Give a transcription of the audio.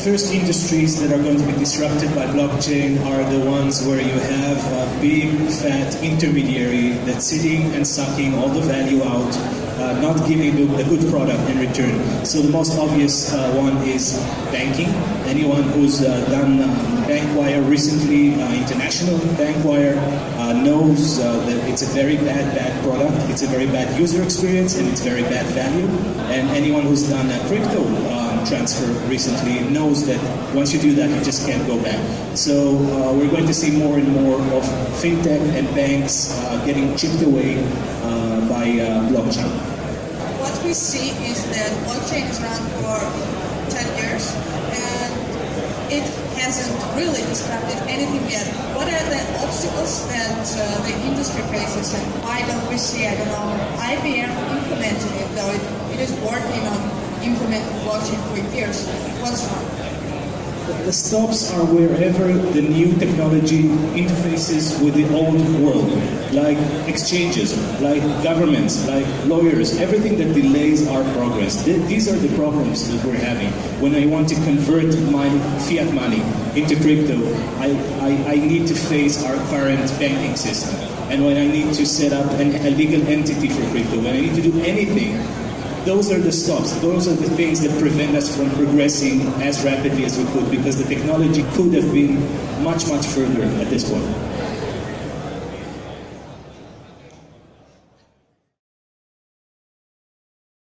first industries that are going to be disrupted by blockchain are the ones where you have a big, fat intermediary that's sitting and sucking all the value out, not giving a good product in return. So the most obvious one is banking. Anyone who's done bank wire recently, international bank wire, knows that it's a very bad product, it's a very bad user experience, and it's very bad value. And anyone who's done a crypto transfer recently knows that once you do that, you just can't go back. So we're going to see more and more of fintech and banks getting chipped away by blockchain. What we see is that blockchain is around for 10 years and it hasn't really disrupted anything yet. What are the obstacles that the industry faces, and why don't we see, I don't know, IBM implementing it, though it is working on implementing blockchain for years? What's wrong? The stops are wherever the new technology interfaces with the old world, like exchanges, like governments, like lawyers, everything that delays our progress. These are the problems that we're having. When I want to convert my fiat money into crypto, I need to face our current banking system. And when I need to set up a legal entity for crypto, when I need to do anything, those are the stops. Those are the things that prevent us from progressing as rapidly as we could, because the technology could have been much further at this point.